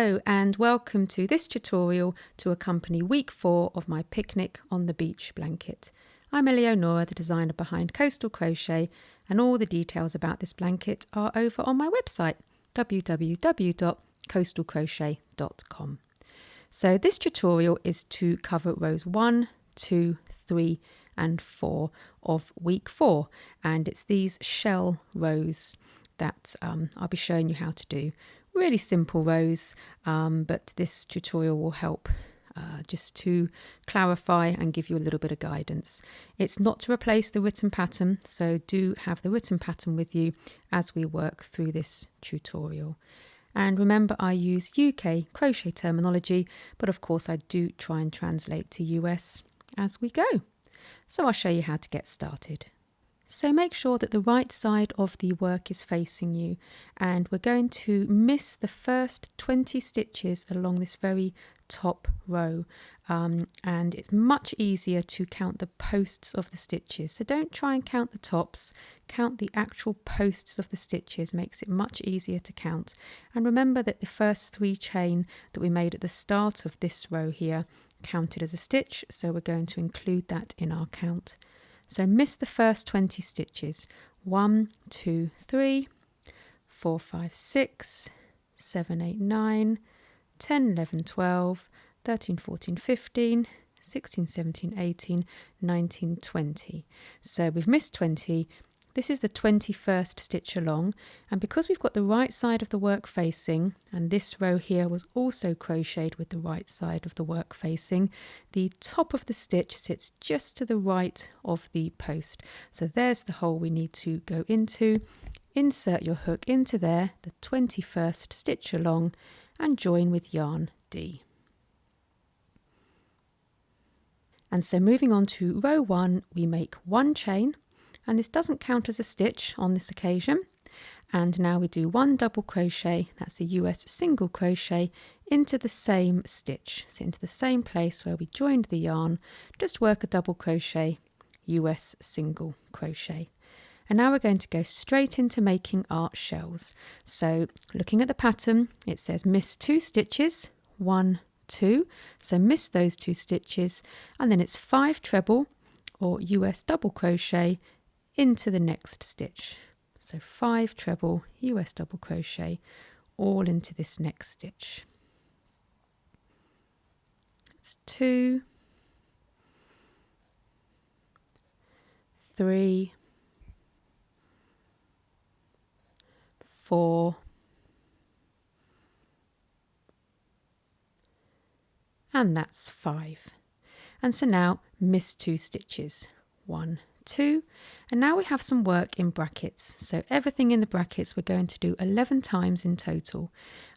Hello and welcome to this tutorial to accompany week 4 of my picnic on the beach blanket. I'm Eleonora, the designer behind Coastal Crochet, and all the details about this blanket are over on my website www.coastalcrochet.com. So this tutorial is to cover rows 1, 2, 3 and 4 of week 4, and it's these shell rows that I'll be showing you how to do. Really simple rows, but this tutorial will help just to clarify and give you a little bit of guidance. It's not to replace the written pattern, so do have the written pattern with you as we work through this tutorial. And remember, I use UK crochet terminology, but of course I do try and translate to US as we go. So I'll show you how to get started. So make sure that the right side of the work is facing you, and we're going to miss the first 20 stitches along this very top row, and it's much easier to count the posts of the stitches. So don't try and count the tops, count the actual posts of the stitches, makes it much easier to count. And remember that the first 3 chain that we made at the start of this row here counted as a stitch, so we're going to include that in our count. So miss the first 20 stitches. 1, 2, 3, 4, 5, 6, 7, 8, 9, 10, 11, 12, 13, 14, 15, 16, 17, 18, 19, 20. So we've missed 20. This is the 21st stitch along, and because we've got the right side of the work facing, and this row here was also crocheted with the right side of the work facing, the top of the stitch sits just to the right of the post. So there's the hole we need to go into. Insert your hook into there, the 21st stitch along, and join with yarn D. And so moving on to row 1, we make 1 chain. And this doesn't count as a stitch on this occasion. And now we do 1 double crochet, that's a US single crochet, into the same stitch, so into the same place where we joined the yarn, just work a double crochet, US single crochet. And now we're going to go straight into making our shells. So looking at the pattern, it says miss 2 stitches, 1, 2, so miss those 2 stitches, and then it's 5 treble or US double crochet into the next stitch. So 5 treble US double crochet all into this next stitch. It's 2, 3, 4, and that's 5. And so now miss 2 stitches. 1, 2, and now we have some work in brackets. So everything in the brackets we're going to do 11 times in total,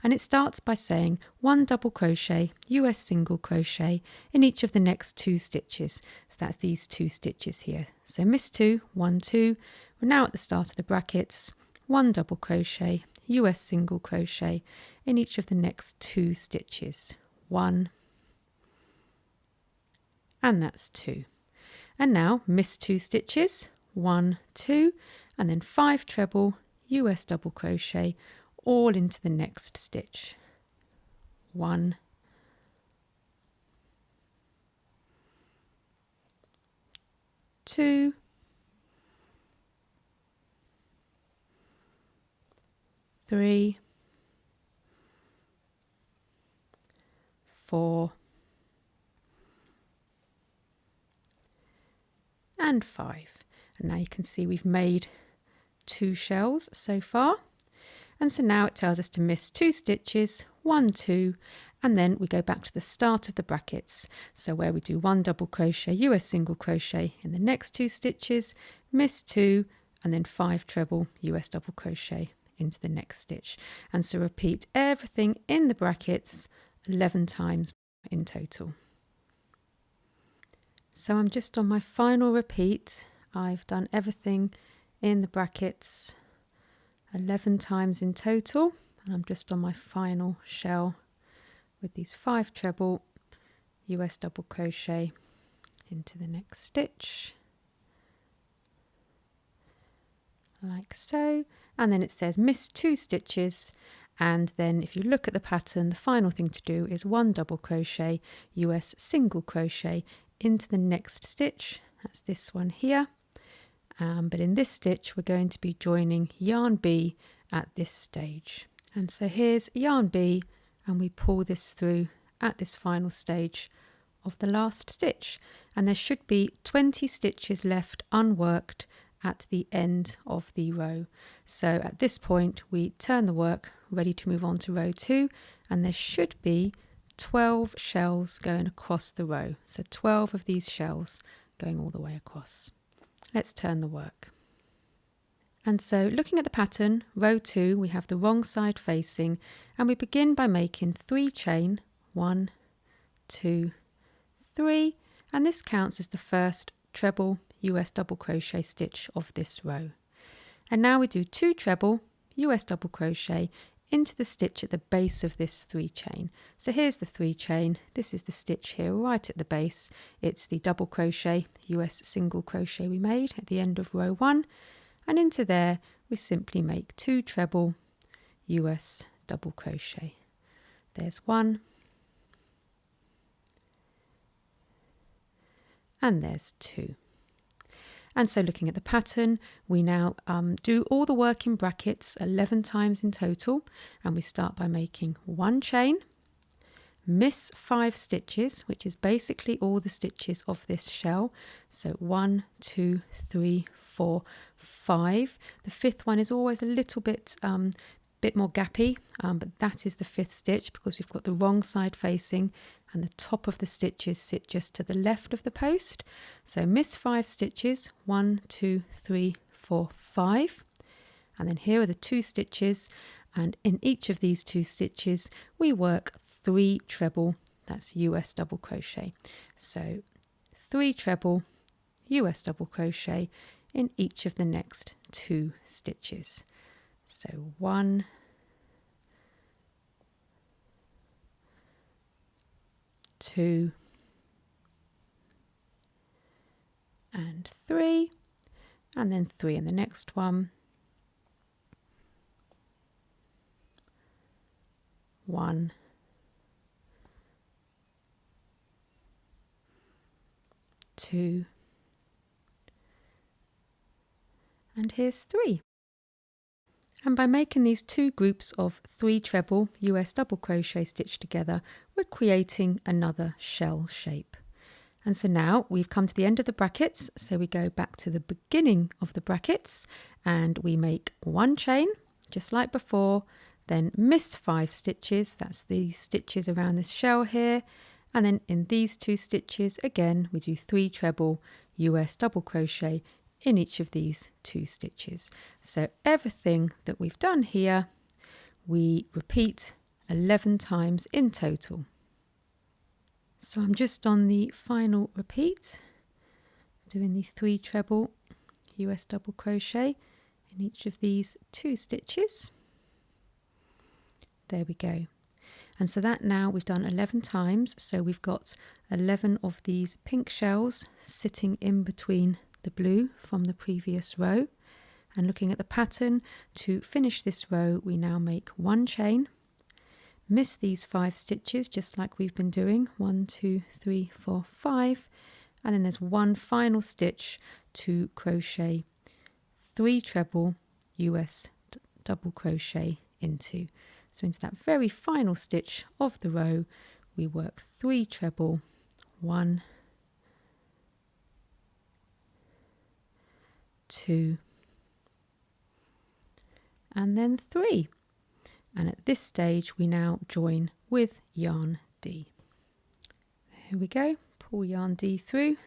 and it starts by saying 1 double crochet, US single crochet in each of the next 2 stitches. So that's these 2 stitches here. So miss 2, 1, 2. We're now at the start of the brackets. 1 double crochet, US single crochet in each of the next 2 stitches. 1, and that's 2. And now miss 2 stitches, 1, 2, and then 5 treble US double crochet all into the next stitch. 1, 2, 3, 4, and 5. And now you can see we've made 2 shells so far. And so now it tells us to miss 2 stitches, 1, 2, and then we go back to the start of the brackets. So where we do 1 double crochet, US single crochet in the next 2 stitches, miss 2, and then 5 treble US double crochet into the next stitch. And so repeat everything in the brackets 11 times in total. So I'm just on my final repeat. I've done everything in the brackets 11 times in total, and I'm just on my final shell with these 5 treble US double crochet into the next stitch, like so. And then it says miss 2 stitches And then if you look at the pattern, the final thing to do is 1 double crochet, US single crochet into the next stitch. That's this one here. But in this stitch, we're going to be joining yarn B at this stage. And so here's yarn B, and we pull this through at this final stage of the last stitch. And there should be 20 stitches left unworked at the end of the row. So at this point, we turn the work, ready to move on to row 2, and there should be 12 shells going across the row. So 12 of these shells going all the way across. Let's turn the work. And so looking at the pattern, row 2, we have the wrong side facing, and we begin by making 3 chain, 1, 2, 3, and this counts as the first treble US double crochet stitch of this row. And now we do 2 treble US double crochet into the stitch at the base of this 3 chain. So here's the 3 chain. This is the stitch here right at the base. It's the double crochet US single crochet we made at the end of row 1, and into there we simply make 2 treble US double crochet. There's 1 and there's 2. And so looking at the pattern, we now do all the work in brackets 11 times in total, and we start by making 1 chain, miss 5 stitches, which is basically all the stitches of this shell. So 1, 2, 3, 4, 5. The 5th one is always a little bit more gappy, but that is the 5th stitch because we've got the wrong side facing, and the top of the stitches sit just to the left of the post. So miss 5 stitches, 1, 2, 3, 4, 5. And then here are the 2 stitches, and in each of these 2 stitches we work 3 treble, that's US double crochet. So 3 treble US double crochet in each of the next 2 stitches. So 1, 2 and 3, and then 3 in the next one, 1, 2, and here's 3. And by making these 2 groups of 3 treble US double crochet stitch together, we're creating another shell shape. And so now we've come to the end of the brackets, so we go back to the beginning of the brackets and we make 1 chain, just like before, then miss 5 stitches, that's the stitches around this shell here, and then in these 2 stitches again we do 3 treble US double crochet in each of these 2 stitches. So everything that we've done here we repeat 11 times in total. So I'm just on the final repeat, doing the 3 treble US double crochet in each of these 2 stitches. There we go. And so that now we've done 11 times, so we've got 11 of these pink shells sitting in between the blue from the previous row. And looking at the pattern, to finish this row we now make 1 chain, miss these 5 stitches just like we've been doing, 1, 2, 3, 4, 5, and then there's 1 final stitch to crochet 3 treble US double crochet into. So into that very final stitch of the row we work 3 treble, 1, 2, and then 3. And at this stage we now join with yarn D. There we go, pull yarn D through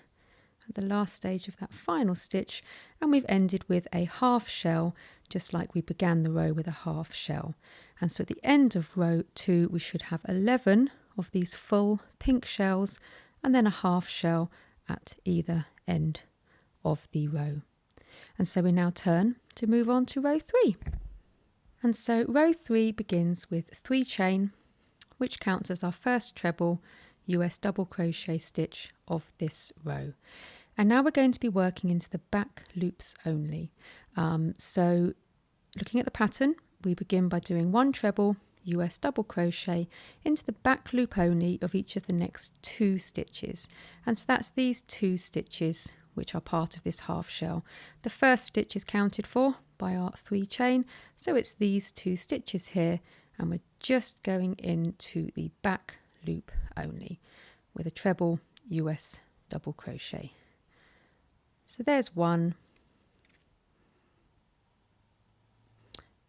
at the last stage of that final stitch, and we've ended with a half shell just like we began the row with a half shell. And so at the end of row 2 we should have 11 of these full pink shells and then a half shell at either end of the row. And so we now turn to move on to row 3. And so row 3 begins with 3 chain, which counts as our first treble US double crochet stitch of this row. And now we're going to be working into the back loops only. So looking at the pattern, we begin by doing 1 treble US double crochet into the back loop only of each of the next 2 stitches. And so that's these 2 stitches which are part of this half shell. The first stitch is counted for by our 3 chain, so it's these 2 stitches here, and we're just going into the back loop only with a treble US double crochet. So there's 1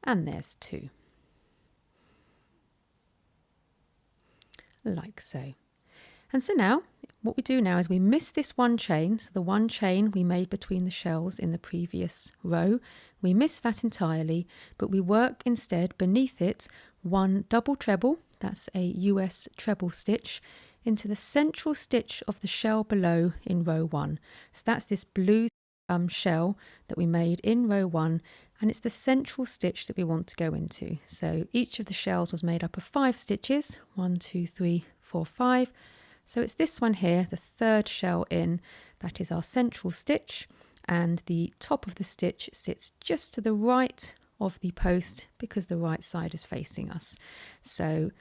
and there's 2, like so. And so now what we do now is we miss this 1 chain, so the 1 chain we made between the shells in the previous row, we miss that entirely, but we work instead beneath it 1 double treble, that's a US treble stitch, into the central stitch of the shell below in row 1. So that's this blue shell that we made in row 1, and it's the central stitch that we want to go into. So each of the shells was made up of 5 stitches, 1, 2, 3, 4, 5. So it's this one here, the 3rd shell in, that is our central stitch, and the top of the stitch sits just to the right of the post because the right side is facing us. So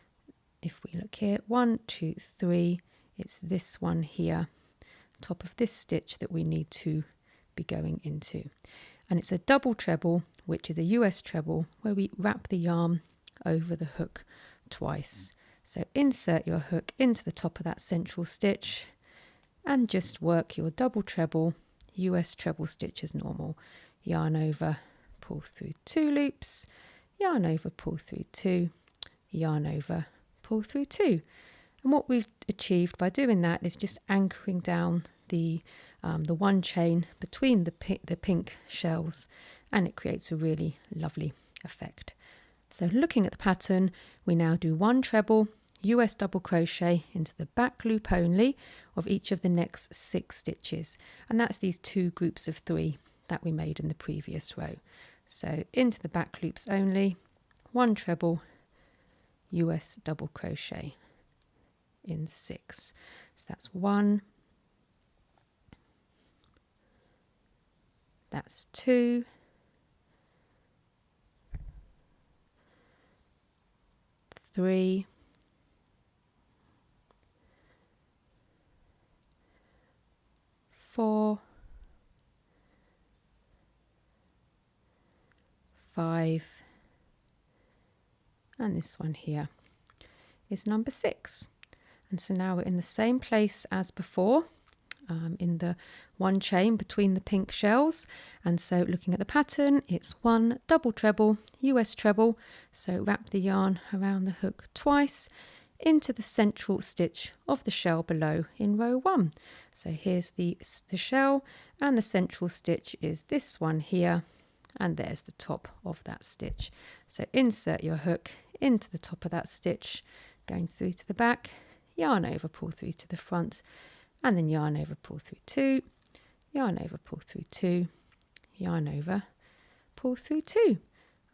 if we look here, 1, 2, 3, it's this one here, top of this stitch that we need to be going into. And it's a double treble, which is a US treble, where we wrap the yarn over the hook twice. So insert your hook into the top of that central stitch and just work your double treble, US treble stitch as normal. Yarn over, pull through 2 loops, yarn over, pull through 2, yarn over, pull through 2. And what we've achieved by doing that is just anchoring down the 1 chain between the pink shells, and it creates a really lovely effect. So looking at the pattern, we now do 1 treble US double crochet into the back loop only of each of the next 6 stitches, and that's these 2 groups of 3 that we made in the previous row. So into the back loops only, 1 treble US double crochet in 6. So that's 1, that's 2, 3, 4, 5, and this one here is number 6. And so now we're in the same place as before, in the 1 chain between the pink shells. And so looking at the pattern, it's 1 double treble, US treble, so wrap the yarn around the hook twice into the central stitch of the shell below in row 1. So here's the shell, and the central stitch is this one here, and there's the top of that stitch. So insert your hook into the top of that stitch, going through to the back, yarn over, pull through to the front, and then yarn over, pull through 2, yarn over, pull through 2, yarn over, pull through 2.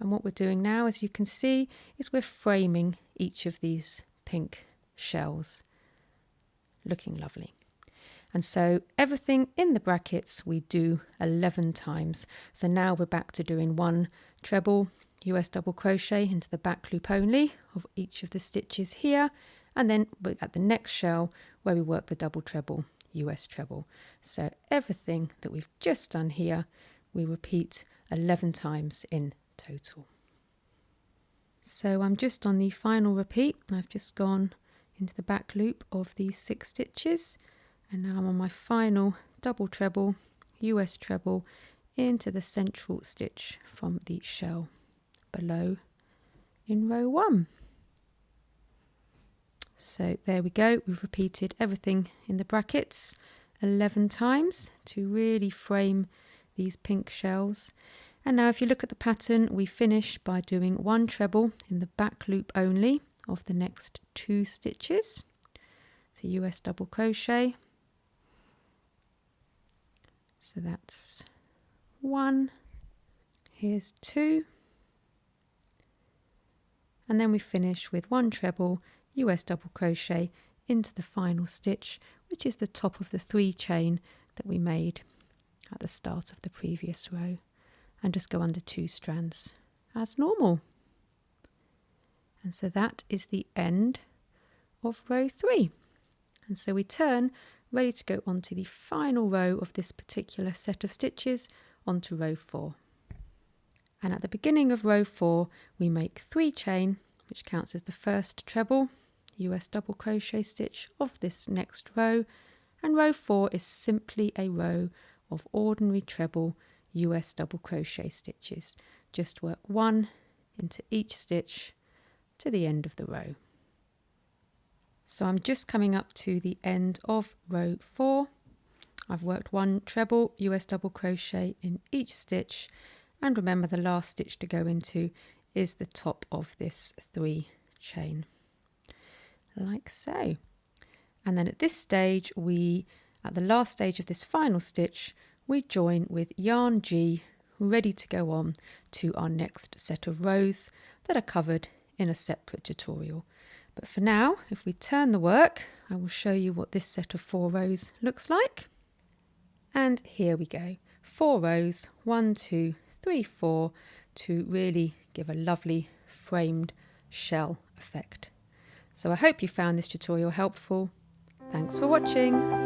And what we're doing now, as you can see, is we're framing each of these pink shells, looking lovely. And so everything in the brackets we do 11 times. So now we're back to doing 1 treble US double crochet into the back loop only of each of the stitches here, and then we're at the next shell where we work the double treble US treble. So everything that we've just done here we repeat 11 times in total. So I'm just on the final repeat. I've just gone into the back loop of these 6 stitches, and now I'm on my final double treble US treble into the central stitch from the shell below in row 1. So there we go, we've repeated everything in the brackets 11 times to really frame these pink shells. And now if you look at the pattern, we finish by doing 1 treble in the back loop only of the next 2 stitches. So US double crochet. So that's 1, here's 2, and then we finish with 1 treble US double crochet into the final stitch, which is the top of the 3 chain that we made at the start of the previous row, and just go under 2 strands as normal. And so that is the end of row 3. And so we turn, ready to go onto the final row of this particular set of stitches, onto row 4. And at the beginning of row 4, we make 3 chain, which counts as the first treble, US double crochet stitch of this next row. And row 4 is simply a row of ordinary treble US double crochet stitches. Just work 1 into each stitch to the end of the row. So I'm just coming up to the end of row 4. I've worked 1 treble US double crochet in each stitch, and remember the last stitch to go into is the top of this 3 chain, like so. And then at this stage, at the last stage of this final stitch, we join with yarn G, ready to go on to our next set of rows that are covered in a separate tutorial. But for now, if we turn the work, I will show you what this set of 4 rows looks like. And here we go, 4 rows, 1, 2, 3, 4, to really give a lovely framed shell effect. So I hope you found this tutorial helpful. Thanks for watching.